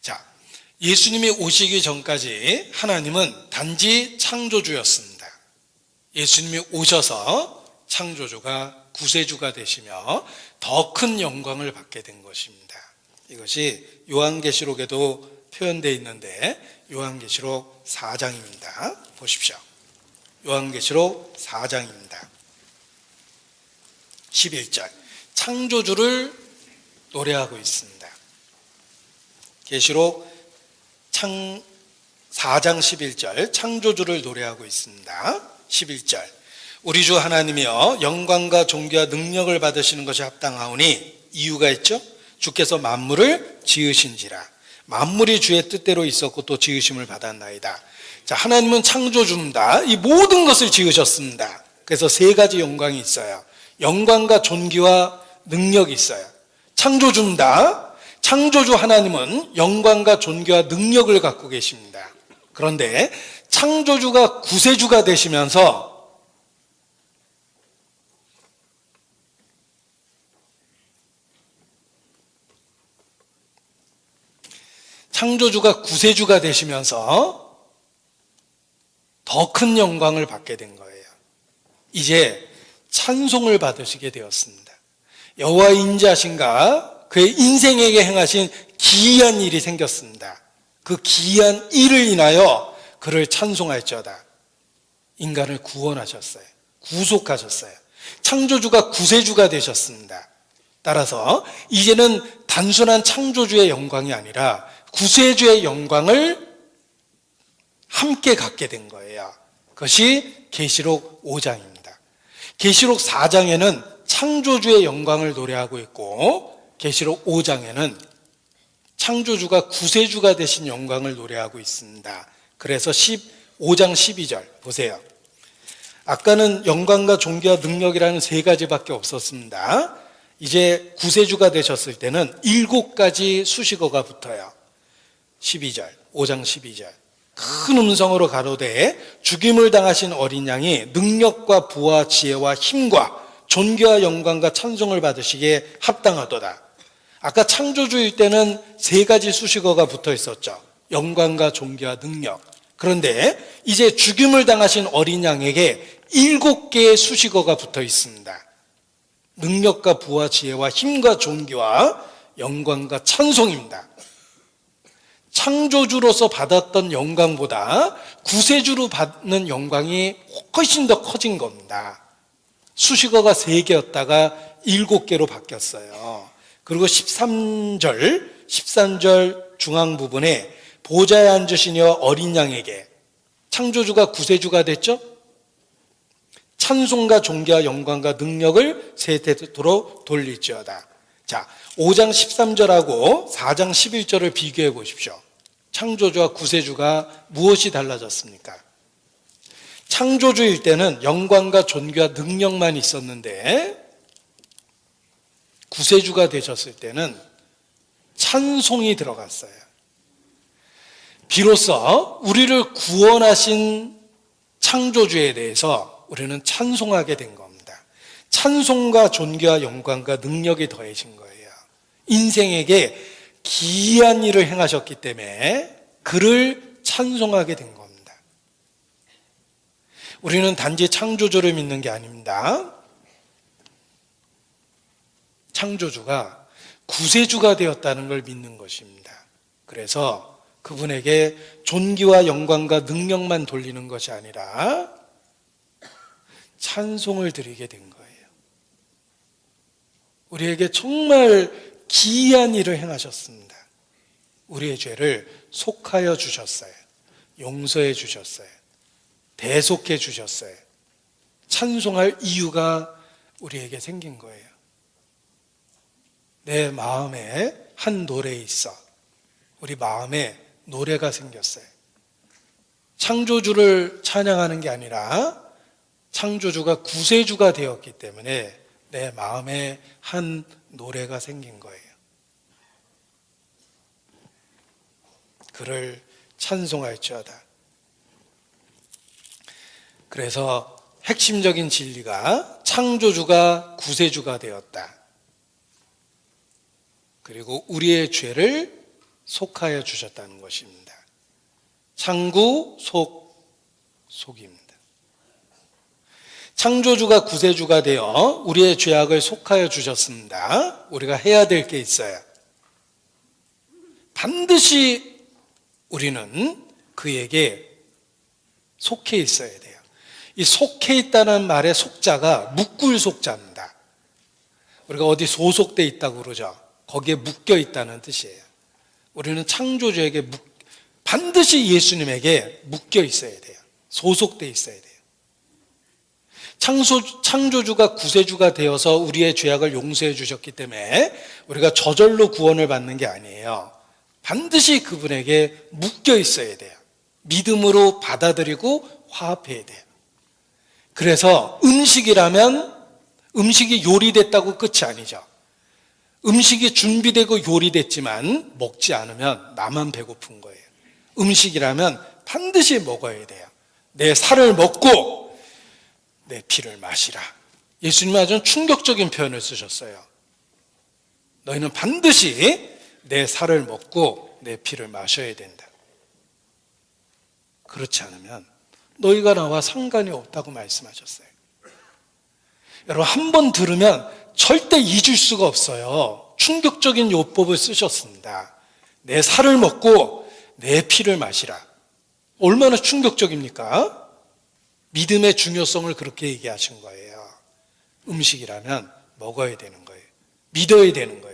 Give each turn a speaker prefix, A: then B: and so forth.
A: 자, 예수님이 오시기 전까지 하나님은 단지 창조주였습니다. 예수님이 오셔서 창조주가 구세주가 되시며 더 큰 영광을 받게 된 것입니다. 이것이 요한계시록에도 표현되어 있는데 요한계시록 4장입니다. 보십시오. 요한계시록 4장입니다. 11절 창조주를 노래하고 있습니다. 계시록 4장 11절 창조주를 노래하고 있습니다. 11절 우리 주 하나님이여 영광과 존귀와 능력을 받으시는 것이 합당하오니 이유가 있죠. 주께서 만물을 지으신지라. 만물이 주의 뜻대로 있었고 또 지으심을 받았나이다. 자, 하나님은 창조주입니다. 이 모든 것을 지으셨습니다. 그래서 세 가지 영광이 있어요. 영광과 존귀와 능력이 있어요. 창조주입니다. 창조주 하나님은 영광과 존귀와 능력을 갖고 계십니다. 그런데 창조주가 구세주가 되시면서 창조주가 구세주가 되시면서 더 큰 영광을 받게 된 거예요. 이제 찬송을 받으시게 되었습니다. 여호와 인자하신가 그의 인생에게 행하신 기이한 일이 생겼습니다. 그 기이한 일을 인하여 그를 찬송할지어다. 인간을 구원하셨어요. 구속하셨어요. 창조주가 구세주가 되셨습니다. 따라서 이제는 단순한 창조주의 영광이 아니라 구세주의 영광을 함께 갖게 된 거예요. 그것이 계시록 5장입니다. 계시록 4장에는 창조주의 영광을 노래하고 있고 계시록 5장에는 창조주가 구세주가 되신 영광을 노래하고 있습니다. 그래서 5장 12절 보세요. 아까는 영광과 존귀와 능력이라는 세 가지밖에 없었습니다. 이제 구세주가 되셨을 때는 7가지 수식어가 붙어요. 12절, 5장 12절. 큰 음성으로 가로되 죽임을 당하신 어린 양이 능력과 부와 지혜와 힘과 존귀와 영광과 찬송을 받으시기에 합당하도다. 아까 창조주일 때는 세 가지 수식어가 붙어 있었죠. 영광과 존귀와 능력. 그런데 이제 죽임을 당하신 어린 양에게 7개의 수식어가 붙어 있습니다. 능력과 부와 지혜와 힘과 존귀와 영광과 찬송입니다. 창조주로서 받았던 영광보다 구세주로 받는 영광이 훨씬 더 커진 겁니다. 수식어가 3개였다가 7개로 바뀌었어요. 그리고 13절 중앙 부분에 보좌에 앉으신 이와 어린 양에게 창조주가 구세주가 됐죠? 찬송과 존귀와 영광과 능력을 세대토록 돌릴지어다. 자, 5장 13절하고 4장 11절을 비교해 보십시오. 창조주와 구세주가 무엇이 달라졌습니까? 창조주일 때는 영광과 존귀와 능력만 있었는데 구세주가 되셨을 때는 찬송이 들어갔어요. 비로소 우리를 구원하신 창조주에 대해서 우리는 찬송하게 된 겁니다. 찬송과 존귀와 영광과 능력이 더해진 거예요. 인생에게 기이한 일을 행하셨기 때문에 그를 찬송하게 된 겁니다. 우리는 단지 창조주를 믿는 게 아닙니다. 창조주가 구세주가 되었다는 걸 믿는 것입니다. 그래서 그분에게 존귀와 영광과 능력만 돌리는 것이 아니라 찬송을 드리게 된 거예요. 우리에게 정말 기이한 일을 행하셨습니다. 우리의 죄를 속하여 주셨어요. 용서해 주셨어요. 대속해 주셨어요. 찬송할 이유가 우리에게 생긴 거예요. 내 마음에 한 노래에 있어. 우리 마음에 노래가 생겼어요. 창조주를 찬양하는 게 아니라 창조주가 구세주가 되었기 때문에 내 마음에 한 노래가 생긴 거예요. 그를 찬송할지어다. 그래서 핵심적인 진리가 창조주가 구세주가 되었다. 그리고 우리의 죄를 속하여 주셨다는 것입니다. 창구, 속입니다. 창조주가 구세주가 되어 우리의 죄악을 속하여 주셨습니다. 우리가 해야 될 게 있어요. 반드시 우리는 그에게 속해 있어야 돼요. 이 속해 있다는 말의 속자가 묶을 속자입니다. 우리가 어디 소속돼 있다고 그러죠. 거기에 묶여 있다는 뜻이에요. 우리는 창조주에게 반드시 예수님에게 묶여 있어야 돼요. 소속돼 있어야 돼요. 창조주가 구세주가 되어서 우리의 죄악을 용서해 주셨기 때문에 우리가 저절로 구원을 받는 게 아니에요. 반드시 그분에게 묶여 있어야 돼요. 믿음으로 받아들이고 화합해야 돼요. 그래서 음식이 요리됐다고 끝이 아니죠. 음식이 준비되고 요리됐지만 먹지 않으면 나만 배고픈 거예요. 음식이라면 반드시 먹어야 돼요. 내 살을 먹고 내 피를 마시라. 예수님은 아주 충격적인 표현을 쓰셨어요. 너희는 반드시 내 살을 먹고 내 피를 마셔야 된다. 그렇지 않으면 너희가 나와 상관이 없다고 말씀하셨어요. 여러분, 한 번 들으면 절대 잊을 수가 없어요. 충격적인 요법을 쓰셨습니다. 내 살을 먹고 내 피를 마시라. 얼마나 충격적입니까? 믿음의 중요성을 그렇게 얘기하신 거예요. 음식이라면 먹어야 되는 거예요. 믿어야 되는 거예요.